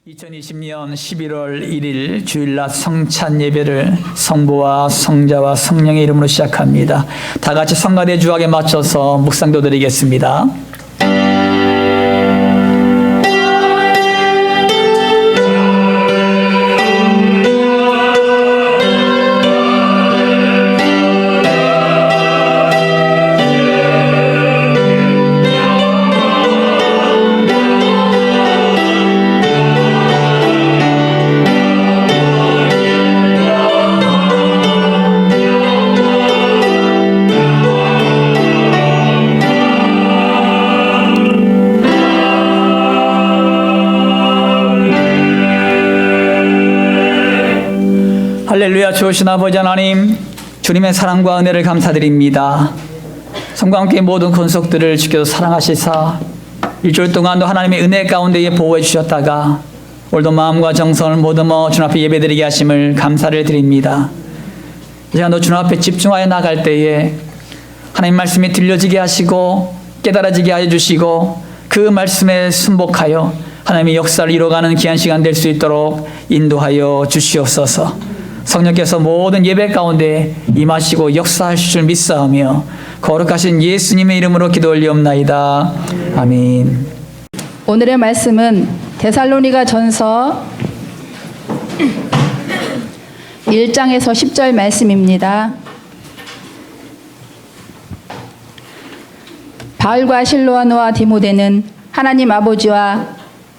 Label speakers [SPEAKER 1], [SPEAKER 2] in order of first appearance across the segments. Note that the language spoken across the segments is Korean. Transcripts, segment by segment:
[SPEAKER 1] 2020년 11월 1일 주일낮 성찬 예배를 성부와 성자와 성령의 이름으로 시작합니다. 다 같이 성가대 주악에 맞춰서 묵상도 드리겠습니다. 할렐루야. 좋으신 아버지 하나님, 주님의 사랑과 은혜를 감사드립니다. 성과 함께 모든 권속들을 지켜서 사랑하시사 일주일 동안도 하나님의 은혜 가운데에 보호해 주셨다가 오늘도 마음과 정성을 모듬어 주님 앞에 예배드리게 하심을 감사를 드립니다. 이 시간도 주님 앞에 집중하여 나갈 때에 하나님 말씀이 들려지게 하시고 깨달아지게 하여 주시고 그 말씀에 순복하여 하나님의 역사를 이뤄가는 귀한 시간 될 수 있도록 인도하여 주시옵소서. 성령께서 모든 예배 가운데 임하시고 역사하실 줄 믿사오며 거룩하신 예수님의 이름으로 기도 올리옵나이다. 아멘.
[SPEAKER 2] 오늘의 말씀은 데살로니가 전서 1장에서 10절 말씀입니다. 바울과 실로아노와 디모데는 하나님 아버지와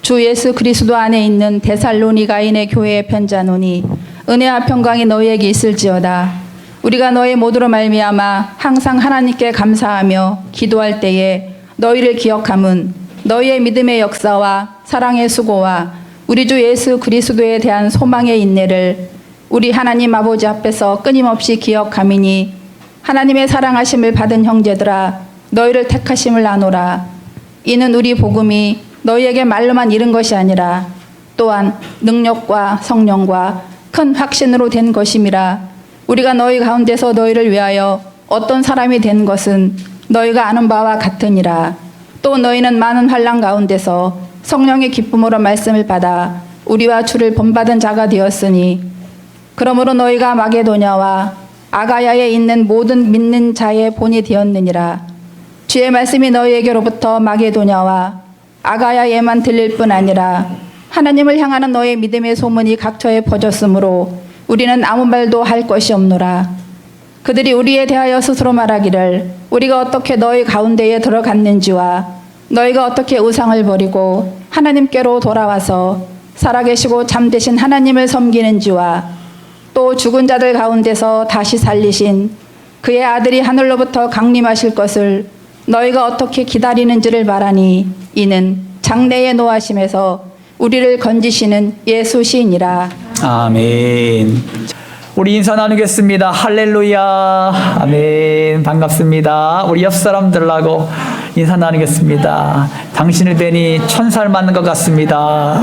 [SPEAKER 2] 주 예수 그리스도 안에 있는 데살로니가인의 교회에 편지하노니 은혜와 평강이 너희에게 있을지어다. 우리가 너희 모두로 말미암아 항상 하나님께 감사하며 기도할 때에 너희를 기억함은 너희의 믿음의 역사와 사랑의 수고와 우리 주 예수 그리스도에 대한 소망의 인내를 우리 하나님 아버지 앞에서 끊임없이 기억함이니 하나님의 사랑하심을 받은 형제들아 너희를 택하심을 아노라. 이는 우리 복음이 너희에게 말로만 이른 것이 아니라 또한 능력과 성령과 큰 확신으로 된 것임이라. 우리가 너희 가운데서 너희를 위하여 어떤 사람이 된 것은 너희가 아는 바와 같으니라. 또 너희는 많은 환난 가운데서 성령의 기쁨으로 말씀을 받아 우리와 주를 본받은 자가 되었으니 그러므로 너희가 마게도냐와 아가야에 있는 모든 믿는 자의 본이 되었느니라. 주의 말씀이 너희에게로부터 마게도냐와 아가야에만 들릴 뿐 아니라 하나님을 향하는 너의 믿음의 소문이 각처에 퍼졌으므로 우리는 아무 말도 할 것이 없노라. 그들이 우리에 대하여 스스로 말하기를 우리가 어떻게 너희 가운데에 들어갔는지와 너희가 어떻게 우상을 버리고 하나님께로 돌아와서 살아계시고 참되신 하나님을 섬기는지와 또 죽은 자들 가운데서 다시 살리신 그의 아들이 하늘로부터 강림하실 것을 너희가 어떻게 기다리는지를 말하니 이는 장래의 노하심에서 우리를 건지시는 예수시니라.
[SPEAKER 1] 아멘. 우리 인사 나누겠습니다. 할렐루야. 아멘. 반갑습니다. 우리 옆 사람들하고 인사 나누겠습니다. 당신을 뵈니 천사를 만난 것 같습니다.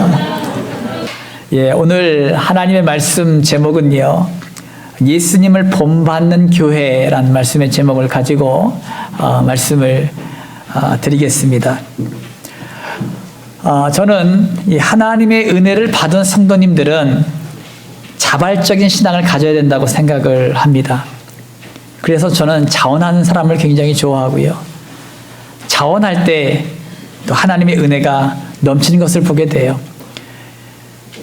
[SPEAKER 1] 예, 오늘 하나님의 말씀 제목은요, 예수님을 본받는 교회라는 말씀의 제목을 가지고 말씀을 드리겠습니다. 저는 이 하나님의 은혜를 받은 성도님들은 자발적인 신앙을 가져야 된다고 생각을 합니다. 그래서 저는 자원하는 사람을 굉장히 좋아하고요. 자원할 때 또 하나님의 은혜가 넘치는 것을 보게 돼요.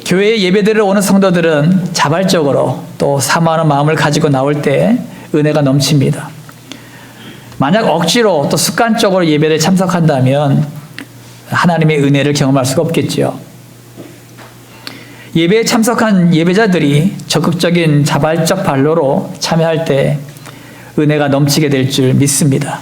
[SPEAKER 1] 교회에 예배드리러 오는 성도들은 자발적으로 또 사모하는 마음을 가지고 나올 때 은혜가 넘칩니다. 만약 억지로 또 습관적으로 예배를 참석한다면 하나님의 은혜를 경험할 수가 없겠죠. 예배에 참석한 예배자들이 적극적인 자발적 발로로 참여할 때 은혜가 넘치게 될 줄 믿습니다.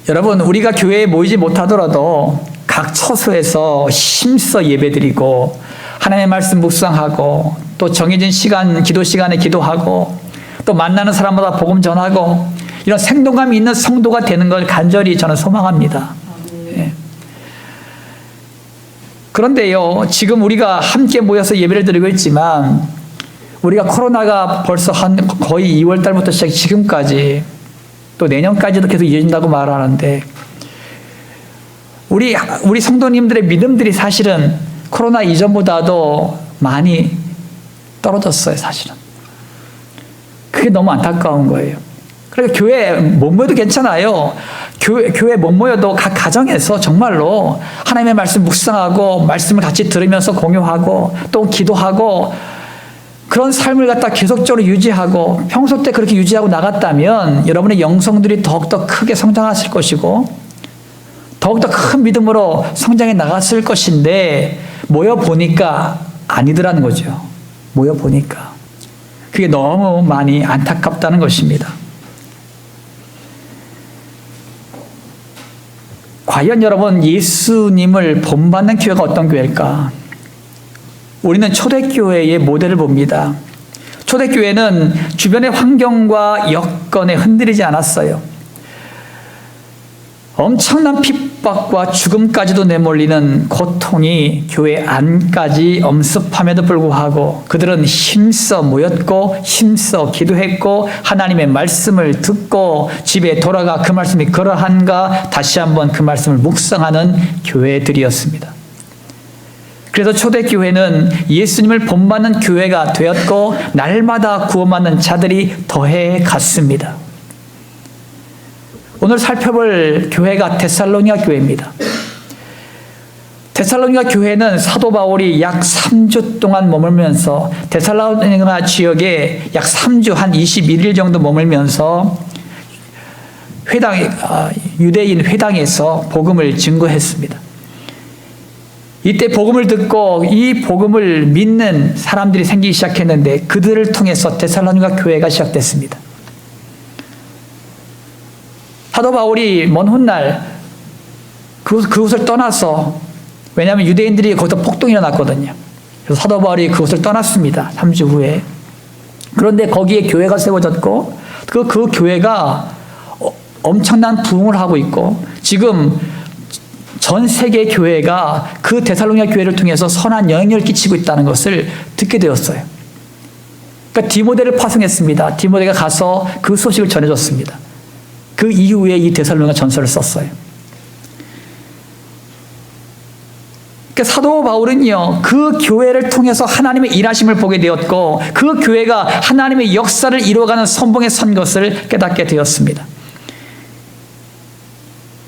[SPEAKER 1] 여러분, 우리가 교회에 모이지 못하더라도 각 처소에서 힘써 예배드리고 하나님의 말씀 묵상하고 또 정해진 시간, 기도 시간에 기도하고 또 만나는 사람마다 복음 전하고 이런 생동감이 있는 성도가 되는 걸 간절히 저는 소망합니다. 예. 그런데요, 지금 우리가 함께 모여서 예배를 드리고 있지만 우리가 코로나가 벌써 거의 2월 달부터 시작 지금까지 또 내년까지도 계속 이어진다고 말하는데 우리 성도님들의 믿음들이 사실은 코로나 이전보다도 많이 떨어졌어요, 사실은. 그게 너무 안타까운 거예요. 그러니까 교회 못 모여도 괜찮아요. 교회 못 모여도 각 가정에서 정말로 하나님의 말씀 묵상하고 말씀을 같이 들으면서 공유하고 또 기도하고 그런 삶을 갖다 계속적으로 유지하고 평소 때 그렇게 유지하고 나갔다면 여러분의 영성들이 더욱더 크게 성장하실 것이고 더욱더 큰 믿음으로 성장해 나갔을 것인데 모여보니까 아니더라는 거죠. 모여보니까. 그게 너무 많이 안타깝다는 것입니다. 과연 여러분 예수님을 본받는 교회가 어떤 교회일까? 우리는 초대교회의 모델을 봅니다. 초대교회는 주변의 환경과 여건에 흔들리지 않았어요. 엄청난 핍박과 죽음까지도 내몰리는 고통이 교회 안까지 엄습함에도 불구하고 그들은 힘써 모였고 힘써 기도했고 하나님의 말씀을 듣고 집에 돌아가 그 말씀이 그러한가 다시 한번 그 말씀을 묵상하는 교회들이었습니다. 그래서 초대교회는 예수님을 본받는 교회가 되었고 날마다 구원받는 자들이 더해 갔습니다. 오늘 살펴볼 교회가 데살로니가 교회입니다. 데살로니가 교회는 사도 바울이 약 3주 동안 머물면서 데살로니가 지역에 약 3주 한 21일 정도 머물면서 유대인 회당에서 복음을 증거했습니다. 이때 복음을 듣고 이 복음을 믿는 사람들이 생기기 시작했는데 그들을 통해서 데살로니가 교회가 시작됐습니다. 사도 바울이 먼 훗날 그곳을 떠나서 왜냐하면 유대인들이 거기서 폭동이 일어났거든요. 그래서 사도 바울이 그곳을 떠났습니다. 3주 후에. 그런데 거기에 교회가 세워졌고 그 교회가 엄청난 부흥을 하고 있고 지금 전 세계 교회가 그 데살로니가 교회를 통해서 선한 영향력을 끼치고 있다는 것을 듣게 되었어요. 그러니까 디모데를 파송했습니다. 디모데가 가서 그 소식을 전해줬습니다. 그 이후에 이 데살로니가 전서를 썼어요. 그러니까 사도 바울은요, 그 교회를 통해서 하나님의 일하심을 보게 되었고, 그 교회가 하나님의 역사를 이루어가는 선봉에 선 것을 깨닫게 되었습니다.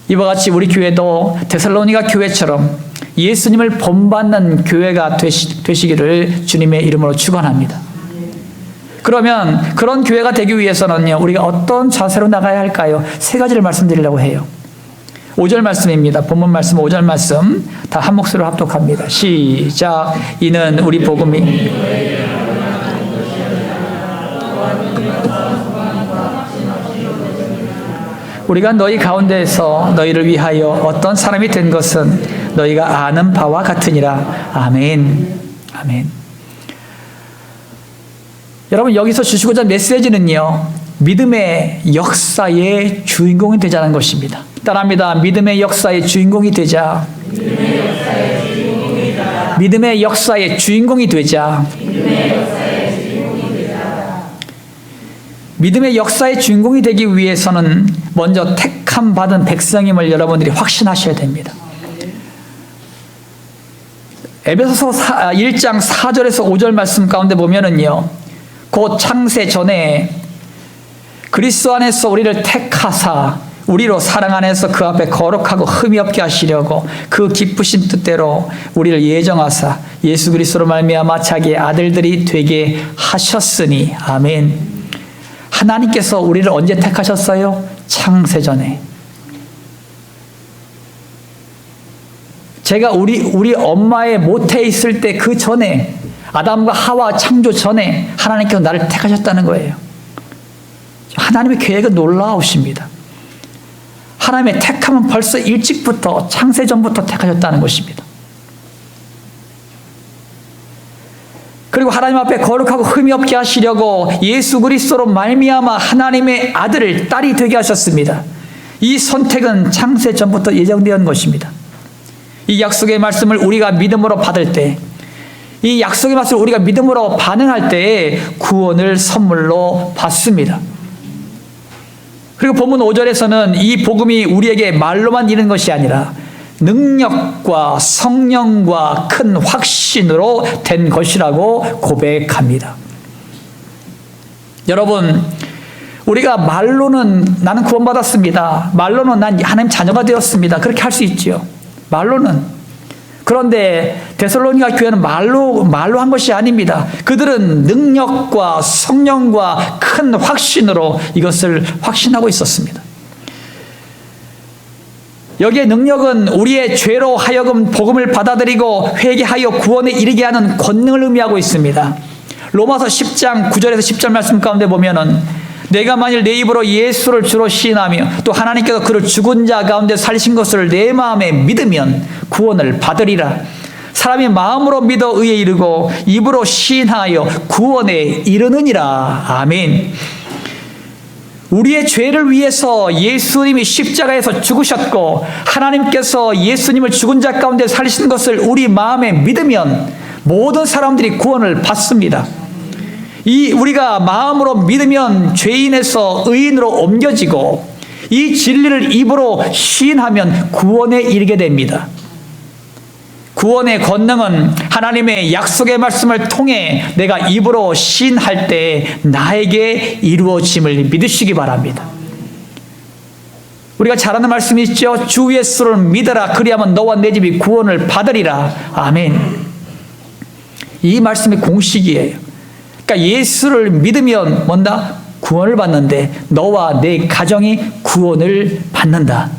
[SPEAKER 1] 이와 같이 우리 교회도 데살로니가 교회처럼 예수님을 본받는 교회가 되시기를 주님의 이름으로 축원합니다. 그러면 그런 교회가 되기 위해서는요, 우리가 어떤 자세로 나가야 할까요? 세 가지를 말씀드리려고 해요. 5절 말씀입니다. 본문 말씀 5절 말씀 다 한 목소리로 합독합니다. 시작. 이는 우리 복음이 우리가 너희 가운데에서 너희를 위하여 어떤 사람이 된 것은 너희가 아는 바와 같으니라. 아멘. 아멘. 여러분 여기서 주시고자 메시지는요, 믿음의 역사의 주인공이 되자는 것입니다. 따라합니다. 믿음의 역사의 주인공이 되자. 믿음의 역사의 주인공이 되자. 믿음의 역사의 주인공이 되기 위해서는 먼저 택함 받은 백성임을 여러분들이 확신하셔야 됩니다. 에베소서 1장 4절에서 5절 말씀 가운데 보면은요, 곧 창세 전에 그리스도 안에서 우리를 택하사 우리로 사랑 안에서 그 앞에 거룩하고 흠이 없게 하시려고 그 기쁘신 뜻대로 우리를 예정하사 예수 그리스도로 말미암아 자기의 아들들이 되게 하셨으니. 아멘. 하나님께서 우리를 언제 택하셨어요? 창세 전에. 제가 우리 엄마의 모태에 있을 때 그 전에, 아담과 하와 창조 전에 하나님께서 나를 택하셨다는 거예요. 하나님의 계획은 놀라우십니다. 하나님의 택함은 벌써 일찍부터, 창세 전부터 택하셨다는 것입니다. 그리고 하나님 앞에 거룩하고 흠이 없게 하시려고 예수 그리스도로 말미암아 하나님의 아들, 딸이 되게 하셨습니다. 이 선택은 창세 전부터 예정되었던 것입니다. 이 약속의 말씀을 우리가 믿음으로 받을 때, 이 약속의 말씀을 우리가 믿음으로 반응할 때에 구원을 선물로 받습니다. 그리고 본문 5절에서는 이 복음이 우리에게 말로만 이르는 것이 아니라 능력과 성령과 큰 확신으로 된 것이라고 고백합니다. 여러분, 우리가 말로는 나는 구원받았습니다. 말로는 난 하나님 자녀가 되었습니다. 그렇게 할 수 있죠. 말로는. 그런데 데살로니가 교회는 말로 한 것이 아닙니다. 그들은 능력과 성령과 큰 확신으로 이것을 확신하고 있었습니다. 여기에 능력은 우리의 죄로 하여금 복음을 받아들이고 회개하여 구원에 이르게 하는 권능을 의미하고 있습니다. 로마서 10장 9절에서 10절 말씀 가운데 보면은 내가 만일 내 입으로 예수를 주로 시인하며 또 하나님께서 그를 죽은 자 가운데 살리신 것을 내 마음에 믿으면 구원을 받으리라. 사람이 마음으로 믿어 의에 이르고 입으로 시인하여 구원에 이르느니라. 아멘. 우리의 죄를 위해서 예수님이 십자가에서 죽으셨고 하나님께서 예수님을 죽은 자 가운데 살리신 것을 우리 마음에 믿으면 모든 사람들이 구원을 받습니다. 우리가 마음으로 믿으면 죄인에서 의인으로 옮겨지고 이 진리를 입으로 시인하면 구원에 이르게 됩니다. 구원의 권능은 하나님의 약속의 말씀을 통해 내가 입으로 시인할 때 나에게 이루어짐을 믿으시기 바랍니다. 우리가 잘 아는 말씀이 있죠. 주 예수를 믿어라. 그리하면 너와 내 집이 구원을 받으리라. 아멘. 이 말씀이 공식이에요. 그러니까 예수를 믿으면 뭔다? 구원을 받는데 너와 내 가정이 구원을 받는다.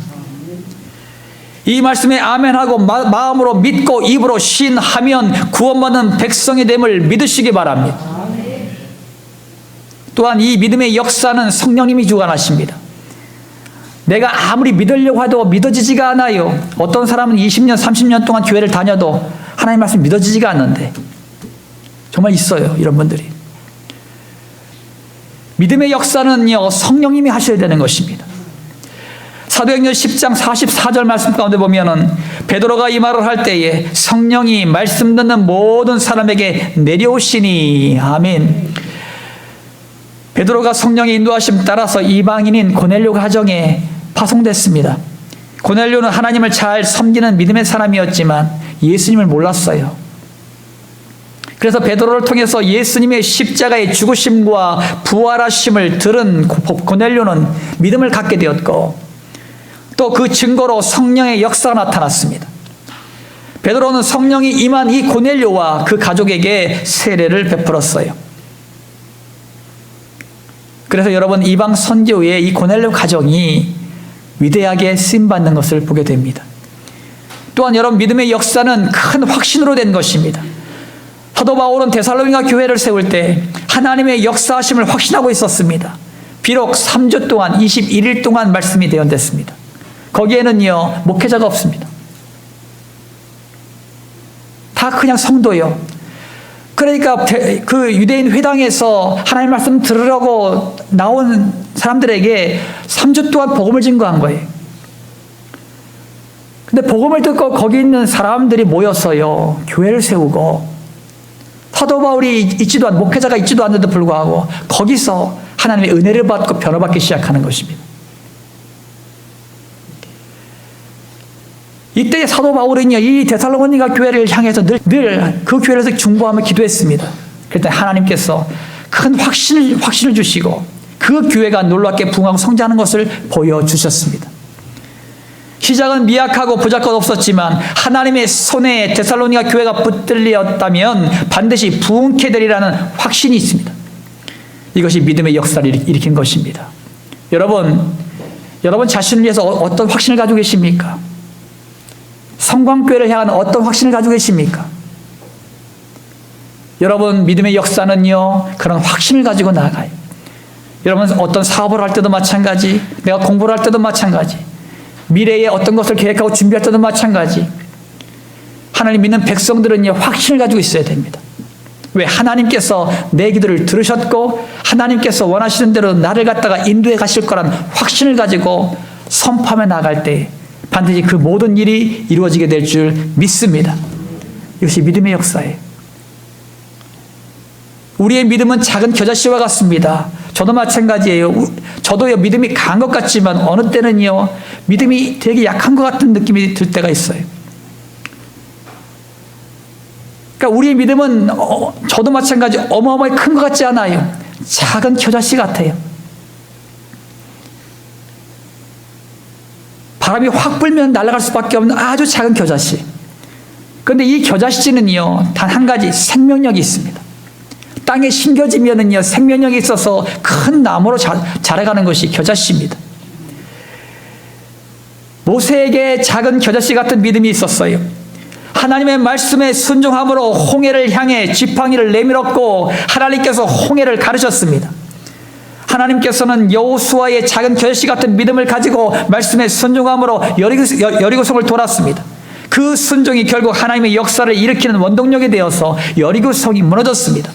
[SPEAKER 1] 이 말씀에 아멘하고 마음으로 믿고 입으로 신하면 구원받는 백성이 됨을 믿으시기 바랍니다. 또한 이 믿음의 역사는 성령님이 주관하십니다. 내가 아무리 믿으려고 해도 믿어지지가 않아요. 어떤 사람은 20년, 30년 동안 교회를 다녀도 하나님 말씀 믿어지지가 않는데 정말 있어요. 이런 분들이. 믿음의 역사는요, 성령님이 하셔야 되는 것입니다. 사도행전 10장 44절 말씀 가운데 보면은 베드로가 이 말을 할 때에 성령이 말씀 듣는 모든 사람에게 내려오시니. 아멘. 베드로가 성령의 인도하심 따라서 이방인인 고넬료 가정에 파송됐습니다. 고넬료는 하나님을 잘 섬기는 믿음의 사람이었지만 예수님을 몰랐어요. 그래서 베드로를 통해서 예수님의 십자가의 죽으심과 부활하심을 들은 고넬료는 믿음을 갖게 되었고 또 그 증거로 성령의 역사가 나타났습니다. 베드로는 성령이 임한 이 고넬료와 그 가족에게 세례를 베풀었어요. 그래서 여러분 이방 선교에 이 고넬료 가정이 위대하게 쓰임받는 것을 보게 됩니다. 또한 여러분 믿음의 역사는 큰 확신으로 된 것입니다. 사도 바울은 데살로니가 교회를 세울 때 하나님의 역사하심을 확신하고 있었습니다. 비록 3주 동안 21일 동안 말씀이 대언됐습니다. 거기에는요 목회자가 없습니다. 다 그냥 성도요. 그러니까 그 유대인 회당에서 하나님 말씀 들으려고 나온 사람들에게 3주 동안 복음을 증거한 거예요. 근데 복음을 듣고 거기 있는 사람들이 모여서요 교회를 세우고 사도 바울이 목회자가 있지도 않는데도 불구하고 거기서 하나님의 은혜를 받고 변화받기 시작하는 것입니다. 이때 사도 바울은요 이 데살로니가 교회를 향해서 늘 그 교회에서 중보하며 기도했습니다. 그랬더니 하나님께서 큰 확신을 주시고 그 교회가 놀랍게 부흥하고 성장하는 것을 보여주셨습니다. 시작은 미약하고 부작것 없었지만 하나님의 손에 데살로니가 교회가 붙들렸다면 반드시 부흥케 되리라는 확신이 있습니다. 이것이 믿음의 역사를 일으킨 것입니다. 여러분 자신을 위해서 어떤 확신을 가지고 계십니까? 성광교회를 향한 어떤 확신을 가지고 계십니까? 여러분 믿음의 역사는요 그런 확신을 가지고 나아가요. 여러분 어떤 사업을 할 때도 마찬가지, 내가 공부를 할 때도 마찬가지, 미래에 어떤 것을 계획하고 준비할 때도 마찬가지. 하나님 믿는 백성들은요 확신을 가지고 있어야 됩니다. 왜? 하나님께서 내 기도를 들으셨고 하나님께서 원하시는 대로 나를 갖다가 인도해 가실 거란 확신을 가지고 선포하며 나갈 때 반드시 그 모든 일이 이루어지게 될 줄 믿습니다. 이것이 믿음의 역사예요. 우리의 믿음은 작은 겨자씨와 같습니다. 저도 마찬가지예요. 저도요, 믿음이 강한 것 같지만 어느 때는요, 믿음이 되게 약한 것 같은 느낌이 들 때가 있어요. 그러니까 우리의 믿음은 저도 마찬가지 어마어마하게 큰 것 같지 않아요. 작은 겨자씨 같아요. 바람이 확 불면 날아갈 수밖에 없는 아주 작은 겨자씨. 그런데 이 겨자씨는요, 단 한 가지 생명력이 있습니다. 땅에 심겨지면은요, 생명력이 있어서 큰 나무로 자라가는 것이 겨자씨입니다. 모세에게 작은 겨자씨 같은 믿음이 있었어요. 하나님의 말씀에 순종함으로 홍해를 향해 지팡이를 내밀었고 하나님께서 홍해를 가르셨습니다. 하나님께서는 여호수아의 작은 겨자씨 같은 믿음을 가지고 말씀에 순종함으로 여리고성을 돌았습니다. 그 순종이 결국 하나님의 역사를 일으키는 원동력이 되어서 여리고성이 무너졌습니다.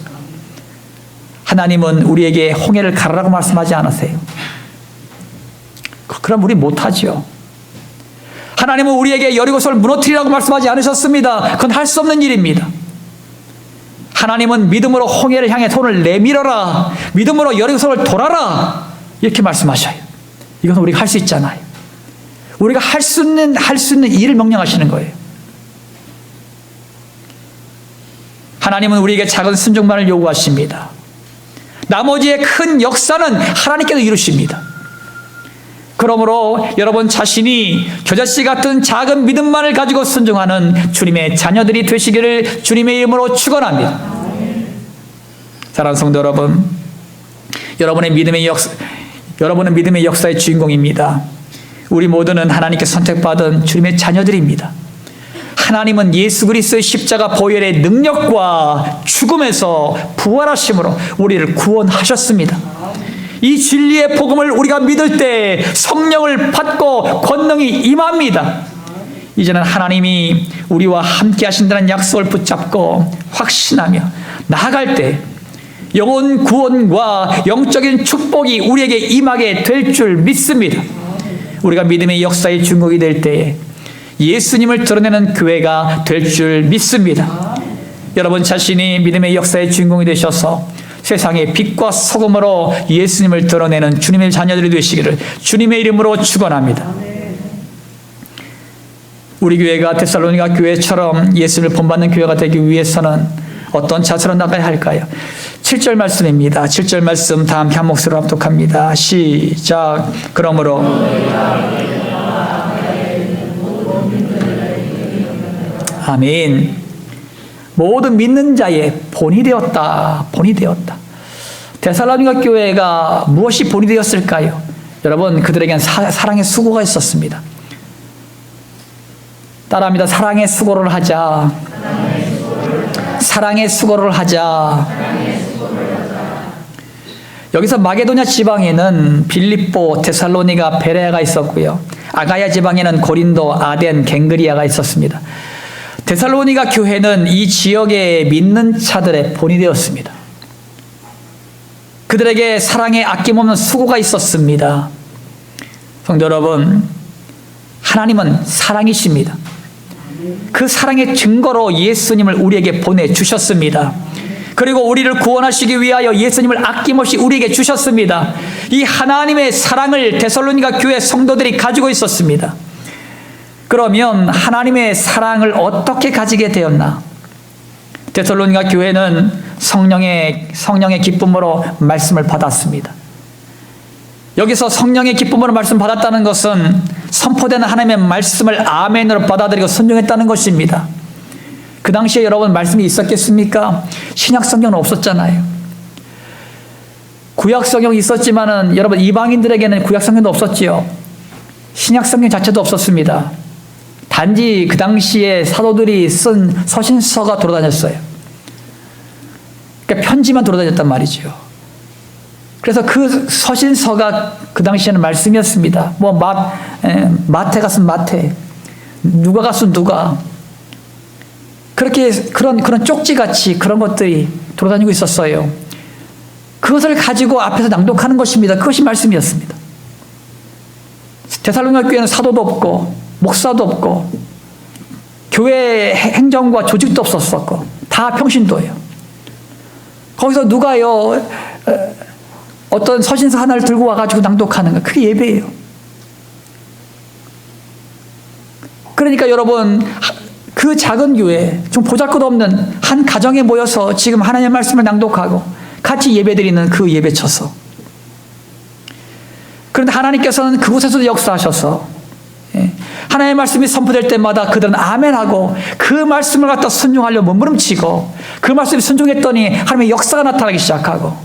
[SPEAKER 1] 하나님은 우리에게 홍해를 가르라고 말씀하지 않으세요. 그럼 우리 못하죠. 하나님은 우리에게 여리고성을 무너뜨리라고 말씀하지 않으셨습니다. 그건 할 수 없는 일입니다. 하나님은 믿음으로 홍해를 향해 손을 내밀어라, 믿음으로 여리고성을 돌아라, 이렇게 말씀하셔요. 이건 우리가 할 수 있잖아요. 우리가 할 수 있는 일을 명령하시는 거예요. 하나님은 우리에게 작은 순종만을 요구하십니다. 나머지의 큰 역사는 하나님께서 이루십니다. 그러므로 여러분 자신이 겨자씨 같은 작은 믿음만을 가지고 순종하는 주님의 자녀들이 되시기를 주님의 이름으로 축원합니다. 사랑하는 성도 여러분, 여러분은 믿음의 역사의 주인공입니다. 우리 모두는 하나님께 선택받은 주님의 자녀들입니다. 하나님은 예수 그리스도의 십자가 보혈의 능력과 죽음에서 부활하심으로 우리를 구원하셨습니다. 이 진리의 복음을 우리가 믿을 때 성령을 받고 권능이 임합니다. 이제는 하나님이 우리와 함께 하신다는 약속을 붙잡고 확신하며 나아갈 때 영혼 구원과 영적인 축복이 우리에게 임하게 될 줄 믿습니다. 우리가 믿음의 역사의 중국이 될 때에 예수님을 드러내는 교회가 될 줄 믿습니다. 여러분 자신이 믿음의 역사의 주인공이 되셔서 세상의 빛과 소금으로 예수님을 드러내는 주님의 자녀들이 되시기를 주님의 이름으로 축원합니다. 우리 교회가 데살로니가 교회처럼 예수를 본받는 교회가 되기 위해서는 어떤 자세로 나가야 할까요? 7절 말씀입니다. 7절 말씀 다 함께 한 목소리로 합독합니다. 시작. 그러므로 아멘. 모든 믿는 자의 본이 되었다. 본이 되었다. 데살로니가 교회가 무엇이 본이 되었을까요? 여러분, 그들에겐 사랑의 수고가 있었습니다. 따라합니다. 사랑의 수고를 하자. 사랑의 수고를 하자. 여기서 마게도냐 지방에는 빌립보, 데살로니가, 베레아가 있었고요. 아가야 지방에는 고린도, 아덴, 갱그리아가 있었습니다. 데살로니가 교회는 이 지역의 믿는 자들의 본이 되었습니다. 그들에게 사랑에 아낌없는 수고가 있었습니다. 성도 여러분, 하나님은 사랑이십니다. 그 사랑의 증거로 예수님을 우리에게 보내주셨습니다. 그리고 우리를 구원하시기 위하여 예수님을 아낌없이 우리에게 주셨습니다. 이 하나님의 사랑을 데살로니가 교회 성도들이 가지고 있었습니다. 그러면 하나님의 사랑을 어떻게 가지게 되었나? 데살로니가 교회는 성령의 기쁨으로 말씀을 받았습니다. 여기서 성령의 기쁨으로 말씀 받았다는 것은 선포되는 하나님의 말씀을 아멘으로 받아들이고 순종했다는 것입니다. 그 당시에 여러분 말씀이 있었겠습니까? 신약 성경은 없었잖아요. 구약 성경이 있었지만은 여러분 이방인들에게는 구약 성경도 없었지요. 신약 성경 자체도 없었습니다. 단지 그 당시에 사도들이 쓴 서신서가 돌아다녔어요. 그러니까 편지만 돌아다녔단 말이죠. 그래서 그 서신서가 그 당시에는 말씀이었습니다. 뭐 마태가 쓴 마태, 누가가 쓴 누가, 그렇게 그런 쪽지같이 그런 것들이 돌아다니고 있었어요. 그것을 가지고 앞에서 낭독하는 것입니다. 그것이 말씀이었습니다. 데살로니가 교회는 사도도 없고 목사도 없고 교회 행정과 조직도 없었었고 다 평신도예요. 거기서 누가요 어떤 서신서 하나를 들고 와가지고 낭독하는 거, 그게 예배예요. 그러니까 여러분, 그 작은 교회, 좀 보잘것없는 한 가정에 모여서 지금 하나님의 말씀을 낭독하고 같이 예배드리는 그 예배처서, 그런데 하나님께서는 그곳에서도 역사하셔서 하나님의 말씀이 선포될 때마다 그들은 아멘하고 그 말씀을 갖다 순종하려 몸부림치고, 그 말씀이 순종했더니 하나님의 역사가 나타나기 시작하고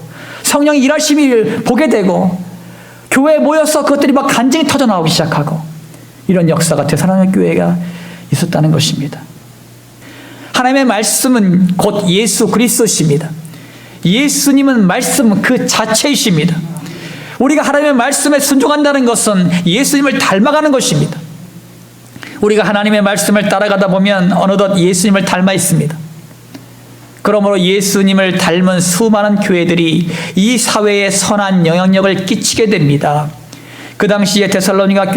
[SPEAKER 1] 성령이 일하심을 보게 되고 교회에 모여서 그것들이 막 간증이 터져나오기 시작하고, 이런 역사가 되살아나는 교회가 있었다는 것입니다. 하나님의 말씀은 곧 예수 그리스도십니다. 예수님은 말씀 그 자체이십니다. 우리가 하나님의 말씀에 순종한다는 것은 예수님을 닮아가는 것입니다. 우리가 하나님의 말씀을 따라가다 보면 어느덧 예수님을 닮아 있습니다. 그러므로 예수님을 닮은 수많은 교회들이 이 사회에 선한 영향력을 끼치게 됩니다. 그 당시에 데살로니가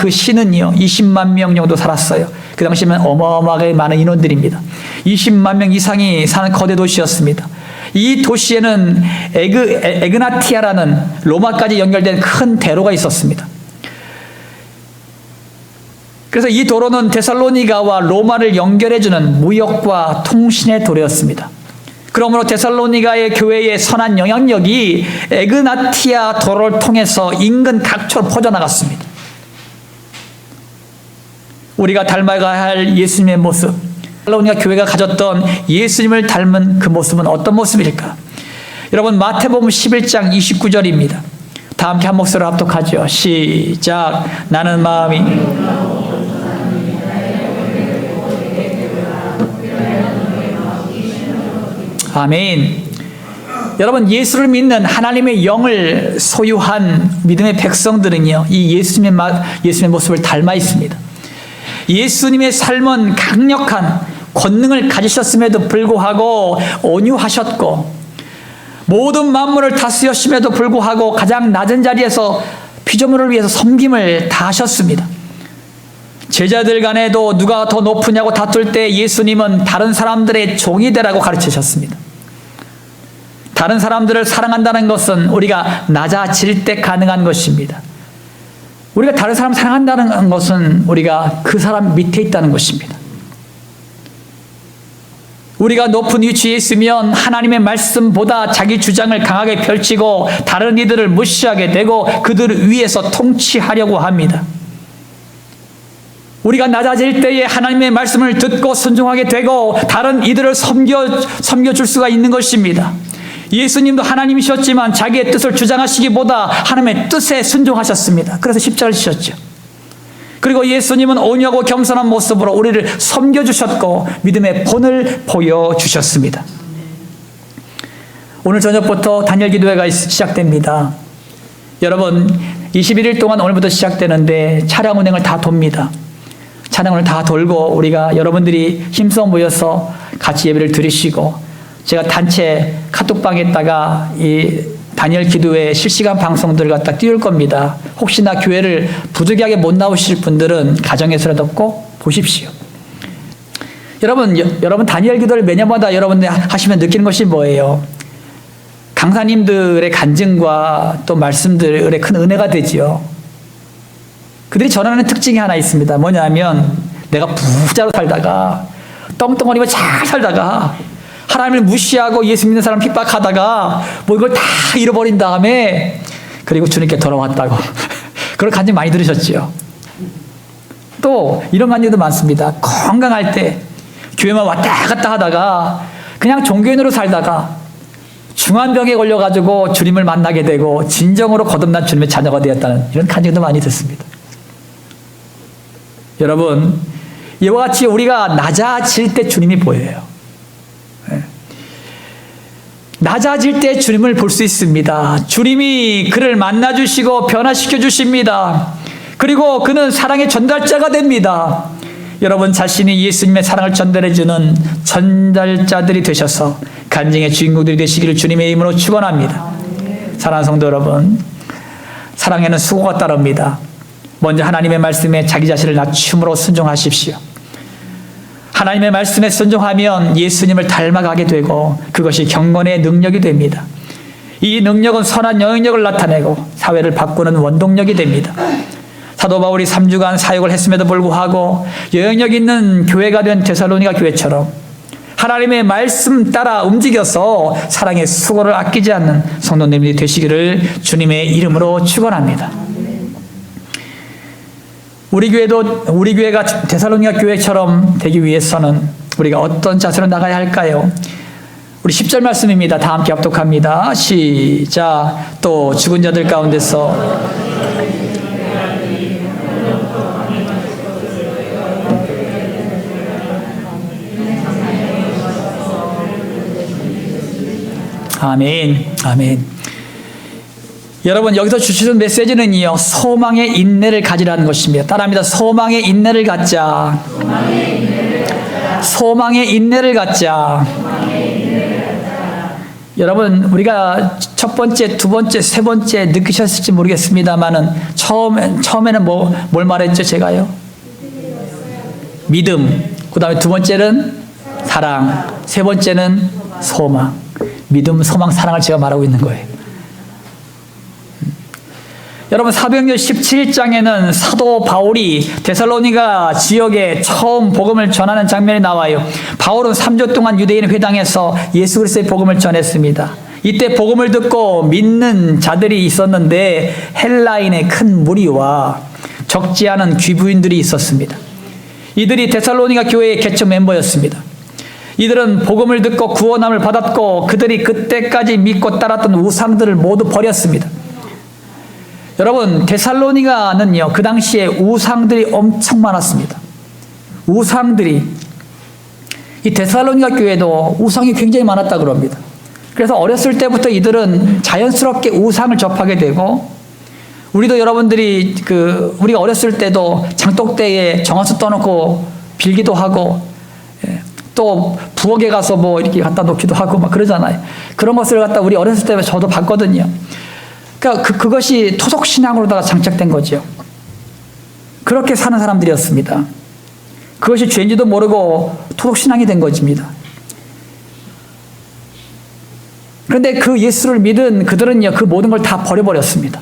[SPEAKER 1] 그 시는요 20만 명 정도 살았어요. 그 당시에는 어마어마하게 많은 인원들입니다. 20만 명 이상이 사는 거대 도시였습니다. 이 도시에는 에그나티아라는 로마까지 연결된 큰 대로가 있었습니다. 그래서 이 도로는 데살로니가와 로마를 연결해주는 무역과 통신의 도로였습니다. 그러므로 데살로니가의 교회의 선한 영향력이 에그나티아 도로를 통해서 인근 각처로 퍼져나갔습니다. 우리가 닮아가야 할 예수님의 모습, 데살로니가 교회가 가졌던 예수님을 닮은 그 모습은 어떤 모습일까? 여러분, 마태복음 11장 29절입니다. 다 함께 한 목소리로 합독하죠. 시작. 나는 마음이 아멘. 여러분, 예수를 믿는 하나님의 영을 소유한 믿음의 백성들은요, 이 예수님의 모습을 닮아 있습니다. 예수님의 삶은 강력한 권능을 가지셨음에도 불구하고 온유하셨고, 모든 만물을 다스렸음에도 불구하고 가장 낮은 자리에서 피조물을 위해서 섬김을 다하셨습니다. 제자들 간에도 누가 더 높으냐고 다툴 때 예수님은 다른 사람들의 종이 되라고 가르치셨습니다. 다른 사람들을 사랑한다는 것은 우리가 낮아질 때 가능한 것입니다. 우리가 다른 사람 사랑한다는 것은 우리가 그 사람 밑에 있다는 것입니다. 우리가 높은 위치에 있으면 하나님의 말씀보다 자기 주장을 강하게 펼치고 다른 이들을 무시하게 되고 그들 위에서 통치하려고 합니다. 우리가 낮아질 때에 하나님의 말씀을 듣고 순종하게 되고 다른 이들을 섬겨줄 수가 있는 것입니다. 예수님도 하나님이셨지만 자기의 뜻을 주장하시기보다 하나님의 뜻에 순종하셨습니다. 그래서 십자가를 지셨죠. 그리고 예수님은 온유하고 겸손한 모습으로 우리를 섬겨주셨고 믿음의 본을 보여주셨습니다. 오늘 저녁부터 다니엘 기도회가 시작됩니다. 여러분, 21일 동안 오늘부터 시작되는데 차량 운행을 다 돕니다. 차량을 다 돌고 우리가 여러분들이 힘써 모여서 같이 예배를 드리시고, 제가 단체 카톡방에다가 이 다니엘 기도회 실시간 방송들을 갖다 띄울 겁니다. 혹시나 교회를 부득이하게 못 나오실 분들은 가정에서라도 꼭 보십시오. 여러분 다니엘 기도를 매년마다 여러분들 하시면 느끼는 것이 뭐예요? 강사님들의 간증과 또 말씀들의 큰 은혜가 되지요. 그들이 전하는 특징이 하나 있습니다. 뭐냐면 내가 부자로 살다가 떵떵거리며 잘 살다가 하나님을 무시하고 예수 믿는 사람 핍박하다가 뭐 이걸 다 잃어버린 다음에 그리고 주님께 돌아왔다고 그런 간증 많이 들으셨죠. 또 이런 간증도 많습니다. 건강할 때 교회만 왔다 갔다 하다가 그냥 종교인으로 살다가 중환병에 걸려가지고 주님을 만나게 되고 진정으로 거듭난 주님의 자녀가 되었다는 이런 간증도 많이 듣습니다. 여러분, 이와 같이 우리가 낮아질 때 주님이 보여요. 낮아질 때 주님을 볼 수 있습니다. 주님이 그를 만나주시고 변화시켜 주십니다. 그리고 그는 사랑의 전달자가 됩니다. 여러분 자신이 예수님의 사랑을 전달해주는 전달자들이 되셔서 간증의 주인공들이 되시기를 주님의 이름으로 축원합니다. 사랑하는 성도 여러분, 사랑에는 수고가 따릅니다. 먼저 하나님의 말씀에 자기 자신을 낮춤으로 순종하십시오. 하나님의 말씀에 순종하면 예수님을 닮아가게 되고 그것이 경건의 능력이 됩니다. 이 능력은 선한 영향력을 나타내고 사회를 바꾸는 원동력이 됩니다. 사도 바울이 3주간 사역을 했음에도 불구하고 영향력 있는 교회가 된 데살로니가 교회처럼 하나님의 말씀 따라 움직여서 사랑의 수고를 아끼지 않는 성도님들이 되시기를 주님의 이름으로 축원합니다. 우리 교회가 데살로니가 교회처럼 되기 위해서는 우리가 어떤 자세로 나가야 할까요? 우리 10절 말씀입니다. 다 함께 합독합니다. 시작. 또 죽은 자들 가운데서 아멘. 아멘. 여러분, 여기서 주시는 메시지는요, 소망의 인내를 가지라는 것입니다. 따라합니다. 소망의 인내를 갖자. 소망의 인내를 갖자. 여러분, 우리가 첫 번째, 두 번째, 세 번째 느끼셨을지 모르겠습니다만은 처음에는 뭘 말했죠, 제가요? 믿음. 그 다음에 두 번째는 사랑. 세 번째는 소망. 믿음, 소망, 사랑을 제가 말하고 있는 거예요. 여러분, 사도행전 17장에는 사도 바울이 데살로니가 지역에 처음 복음을 전하는 장면이 나와요. 바울은 3주 동안 유대인 회당에서 예수 그리스도의 복음을 전했습니다. 이때 복음을 듣고 믿는 자들이 있었는데 헬라인의 큰 무리와 적지 않은 귀부인들이 있었습니다. 이들이 데살로니가 교회의 개척 멤버였습니다. 이들은 복음을 듣고 구원함을 받았고 그들이 그때까지 믿고 따랐던 우상들을 모두 버렸습니다. 여러분, 데살로니가는요, 그 당시에 우상들이 엄청 많았습니다. 우상들이, 이 데살로니가 교회도 우상이 굉장히 많았다고 합니다. 그래서 어렸을 때부터 이들은 자연스럽게 우상을 접하게 되고, 우리도 여러분들이 우리가 어렸을 때도 장독대에 정화수 떠놓고 빌기도 하고, 또 부엌에 가서 이렇게 갖다 놓기도 하고 막 그러잖아요. 그런 것을 갖다 우리 어렸을 때 저도 봤거든요. 그러니까 그것이 토속신앙으로다가 장착된 거죠. 그렇게 사는 사람들이었습니다. 그것이 죄인지도 모르고 토속신앙이 된 것입니다. 그런데 그 예수를 믿은 그들은요, 그 모든 걸 다 버려버렸습니다.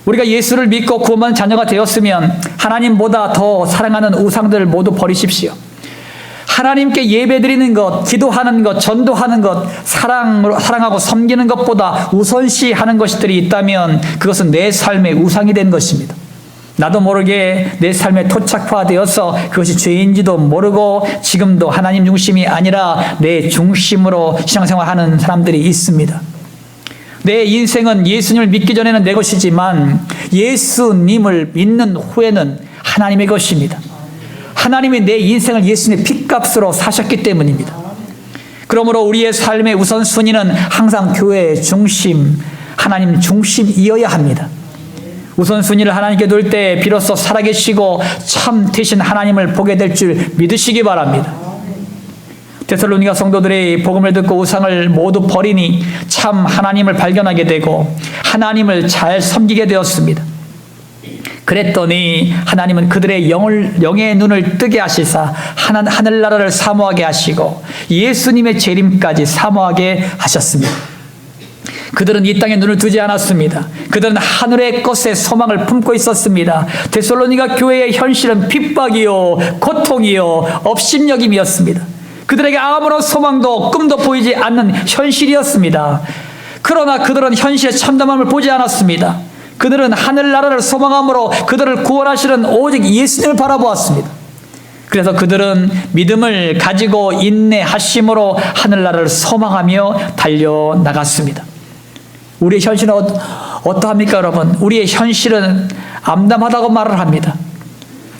[SPEAKER 1] 우리가 예수를 믿고 구원받은 자녀가 되었으면 하나님보다 더 사랑하는 우상들을 모두 버리십시오. 하나님께 예배드리는 것, 기도하는 것, 전도하는 것, 사랑하고 섬기는 것보다 우선시하는 것들이 있다면 그것은 내 삶의 우상이 된 것입니다. 나도 모르게 내 삶에 토착화되어서 그것이 죄인지도 모르고 지금도 하나님 중심이 아니라 내 중심으로 신앙생활하는 사람들이 있습니다. 내 인생은 예수님을 믿기 전에는 내 것이지만 예수님을 믿는 후에는 하나님의 것입니다. 하나님이 내 인생을 예수님의 핏값으로 사셨기 때문입니다. 그러므로 우리의 삶의 우선순위는 항상 교회의 중심, 하나님 중심이어야 합니다. 우선순위를 하나님께 둘 때 비로소 살아계시고 참 되신 하나님을 보게 될 줄 믿으시기 바랍니다. 데살로니가 성도들이 복음을 듣고 우상을 모두 버리니 참 하나님을 발견하게 되고 하나님을 잘 섬기게 되었습니다. 그랬더니 하나님은 그들의 영의 눈을 뜨게 하시사 하늘나라를 사모하게 하시고 예수님의 재림까지 사모하게 하셨습니다. 그들은 이 땅에 눈을 두지 않았습니다. 그들은 하늘의 것에 소망을 품고 있었습니다. 데살로니가 교회의 현실은 핍박이요, 고통이요, 업신여김이었습니다. 그들에게 아무런 소망도 꿈도 보이지 않는 현실이었습니다. 그러나 그들은 현실의 참담함을 보지 않았습니다. 그들은 하늘나라를 소망함으로 그들을 구원하시는 오직 예수님을 바라보았습니다. 그래서 그들은 믿음을 가지고 인내하심으로 하늘나라를 소망하며 달려나갔습니다. 우리의 현실은 어떠합니까, 여러분? 우리의 현실은 암담하다고 말을 합니다.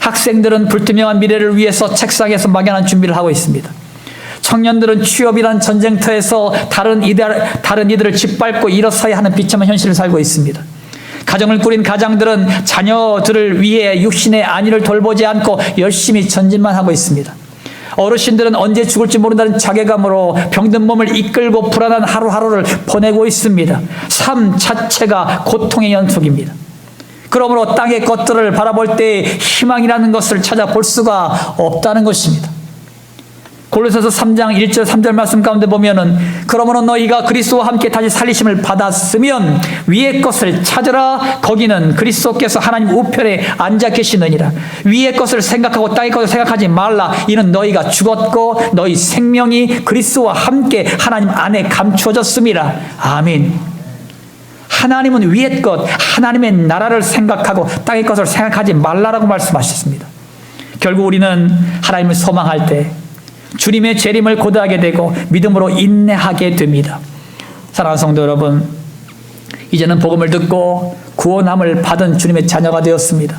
[SPEAKER 1] 학생들은 불투명한 미래를 위해서 책상에서 막연한 준비를 하고 있습니다. 청년들은 취업이란 전쟁터에서 다른 이들을 짓밟고 일어서야 하는 비참한 현실을 살고 있습니다. 가정을 꾸린 가장들은 자녀들을 위해 육신의 안위를 돌보지 않고 열심히 전진만 하고 있습니다. 어르신들은 언제 죽을지 모른다는 자괴감으로 병든 몸을 이끌고 불안한 하루하루를 보내고 있습니다. 삶 자체가 고통의 연속입니다. 그러므로 땅의 것들을 바라볼 때 희망이라는 것을 찾아볼 수가 없다는 것입니다. 골로새서 3장 1절 3절 말씀 가운데 보면은 그러므로 너희가 그리스도와 함께 다시 살리심을 받았으면 위의 것을 찾으라. 거기는 그리스도께서 하나님 우편에 앉아 계시느니라. 위의 것을 생각하고 땅의 것을 생각하지 말라. 이는 너희가 죽었고 너희 생명이 그리스도와 함께 하나님 안에 감추어졌습니다. 아멘. 하나님은 위의 것, 하나님의 나라를 생각하고 땅의 것을 생각하지 말라라고 말씀하셨습니다. 결국 우리는 하나님을 소망할 때 주님의 재림을 고대하게 되고 믿음으로 인내하게 됩니다. 사랑하는 성도 여러분, 이제는 복음을 듣고 구원함을 받은 주님의 자녀가 되었습니다.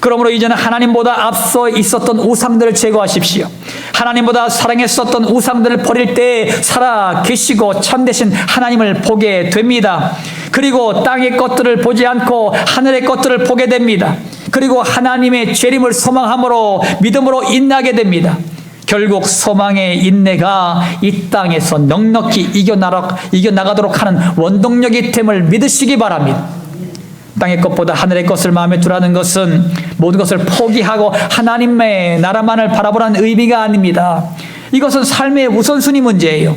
[SPEAKER 1] 그러므로 이제는 하나님보다 앞서 있었던 우상들을 제거하십시오. 하나님보다 사랑했었던 우상들을 버릴 때 살아 계시고 참되신 하나님을 보게 됩니다. 그리고 땅의 것들을 보지 않고 하늘의 것들을 보게 됩니다. 그리고 하나님의 재림을 소망함으로 믿음으로 인내하게 됩니다. 결국 소망의 인내가 이 땅에서 넉넉히 이겨나가도록 하는 원동력이 됨을 믿으시기 바랍니다. 땅의 것보다 하늘의 것을 마음에 두라는 것은 모든 것을 포기하고 하나님의 나라만을 바라보라는 의미가 아닙니다. 이것은 삶의 우선순위 문제예요.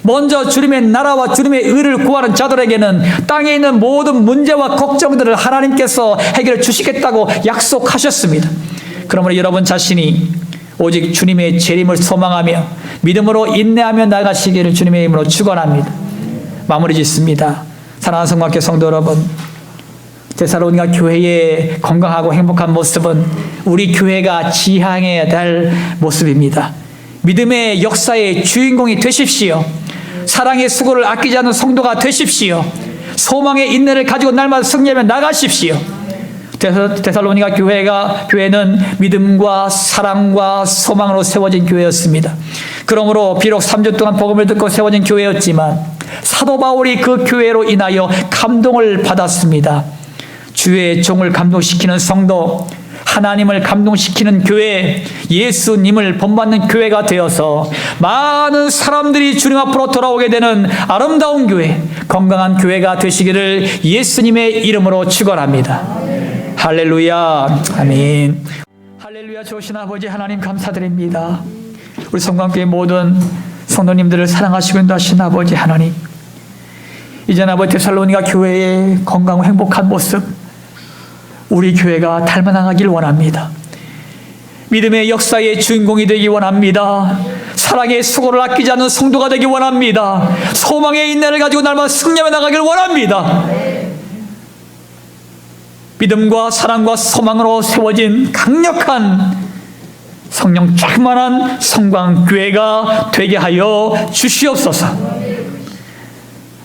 [SPEAKER 1] 먼저 주님의 나라와 주님의 의를 구하는 자들에게는 땅에 있는 모든 문제와 걱정들을 하나님께서 해결해 주시겠다고 약속하셨습니다. 그러므로 여러분 자신이 오직 주님의 재림을 소망하며 믿음으로 인내하며 나가시기를 주님의 이름으로 축원합니다. 마무리 짓습니다. 사랑하는 성도님께 성도 여러분, 데살로니가 교회의 건강하고 행복한 모습은 우리 교회가 지향해야 될 모습입니다. 믿음의 역사의 주인공이 되십시오. 사랑의 수고를 아끼지 않는 성도가 되십시오. 소망의 인내를 가지고 날마다 승리하며 나가십시오. 데살로니가 교회는 믿음과 사랑과 소망으로 세워진 교회였습니다. 그러므로 비록 3주 동안 복음을 듣고 세워진 교회였지만 사도 바울이 그 교회로 인하여 감동을 받았습니다. 주의 종을 감동시키는 성도, 하나님을 감동시키는 교회, 예수님을 본받는 교회가 되어서 많은 사람들이 주님 앞으로 돌아오게 되는 아름다운 교회, 건강한 교회가 되시기를 예수님의 이름으로 축원합니다. 할렐루야. 아멘. 할렐루야. 좋으신 아버지 하나님 감사드립니다. 우리 성광교회 모든 성도님들을 사랑하시고 인도하신 아버지 하나님, 이제는 아버지 데살로니가 교회의 건강하고 행복한 모습 우리 교회가 닮아나가길 원합니다. 믿음의 역사의 주인공이 되기 원합니다. 사랑의 수고를 아끼지 않는 성도가 되기 원합니다. 소망의 인내를 가지고 날마다 승리하며 나가길 원합니다. 믿음과 사랑과 소망으로 세워진 강력한 성령 충만한 성광교회가 되게 하여 주시옵소서.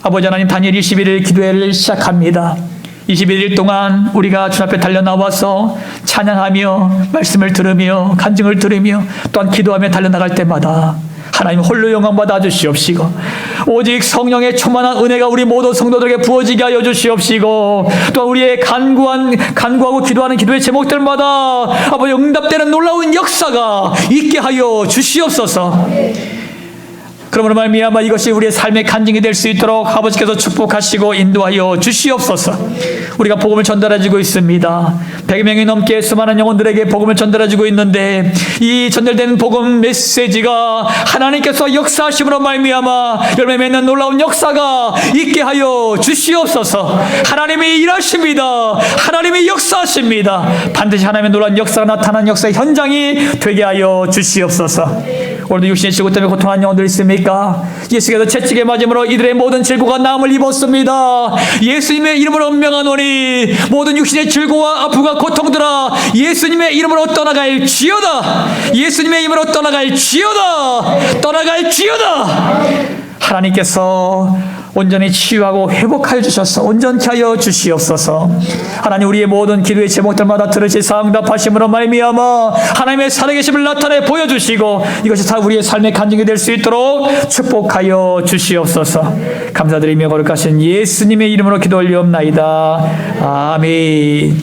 [SPEAKER 1] 아버지 하나님, 다니엘 21일 기도회를 시작합니다. 21일 동안 우리가 주 앞에 달려나와서 찬양하며 말씀을 들으며 간증을 들으며 또한 기도하며 달려나갈 때마다 하나님 홀로 영광 받아 주시옵시고, 오직 성령의 충만한 은혜가 우리 모든 성도들에게 부어지게 하여 주시옵시고, 또 우리의 간구하고 기도하는 기도의 제목들마다 아버지 응답되는 놀라운 역사가 있게 하여 주시옵소서. 그러므로 말미암아 이것이 우리의 삶의 간증이 될 수 있도록 아버지께서 축복하시고 인도하여 주시옵소서. 우리가 복음을 전달해주고 있습니다. 100명이 넘게 수많은 영혼들에게 복음을 전달해주고 있는데 이 전달되는 복음 메시지가 하나님께서 역사하심으로 말미암아 열매 맺는 놀라운 역사가 있게 하여 주시옵소서. 하나님이 일하십니다. 하나님이 역사하십니다. 반드시 하나님의 놀라운 역사가 나타나는 역사의 현장이 되게 하여 주시옵소서. 오늘도 육신의 질고 때문에 고통하는 영혼들 있습니까? 예수께서 채찍에 맞음으로 이들의 모든 질고가 나음을 입었습니다. 예수님의 이름으로 명하노니 모든 육신의 질고와 아픔과 고통들아 예수님의 이름으로 떠나갈지어다. 예수님의 이름으로 떠나갈지어다. 떠나갈지어다. 하나님께서 온전히 치유하고 회복하여 주셔서 온전케 하여 주시옵소서. 하나님, 우리의 모든 기도의 제목들마다 들으시사 응답하심으로 말미암아 하나님의 살아계심을 나타내 보여주시고 이것이 다 우리의 삶의 간증이 될 수 있도록 축복하여 주시옵소서. 감사드리며 거룩하신 예수님의 이름으로 기도 올리옵나이다. 아멘.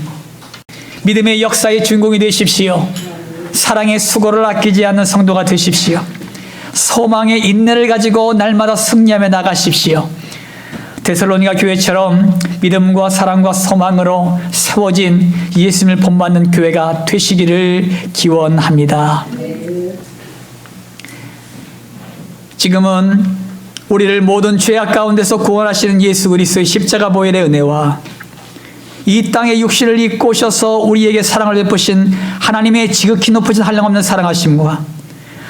[SPEAKER 1] 믿음의 역사의 주인공이 되십시오. 사랑의 수고를 아끼지 않는 성도가 되십시오. 소망의 인내를 가지고 날마다 승리하며 나가십시오. 데살로니가 교회처럼 믿음과 사랑과 소망으로 세워진 예수님을 본받는 교회가 되시기를 기원합니다. 지금은 우리를 모든 죄악 가운데서 구원하시는 예수 그리스도의 십자가 보혈의 은혜와 이 땅에 육신을 입고 오셔서 우리에게 사랑을 베푸신 하나님의 지극히 높으신 한량없는 사랑하심과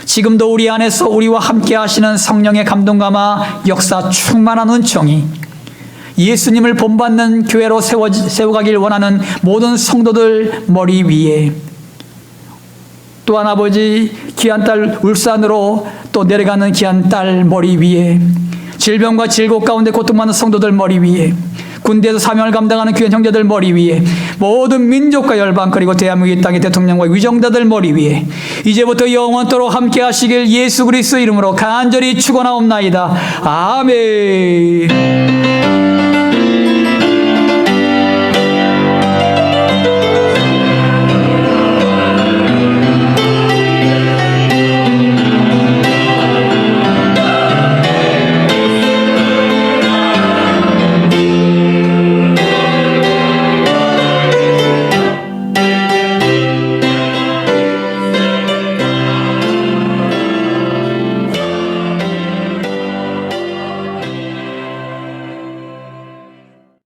[SPEAKER 1] 지금도 우리 안에서 우리와 함께 하시는 성령의 감동감화 역사 충만한 은총이 예수님을 본받는 교회로 세워가길 원하는 모든 성도들 머리 위에, 또한 아버지 귀한 딸 울산으로 또 내려가는 귀한 딸 머리 위에, 질병과 질곡 가운데 고통받는 성도들 머리 위에, 군대에서 사명을 감당하는 귀한 형제들 머리 위에, 모든 민족과 열방 그리고 대한민국 땅의 대통령과 위정자들 머리 위에 이제부터 영원토록 함께 하시길 예수 그리스도 이름으로 간절히 축원하옵나이다. 아멘.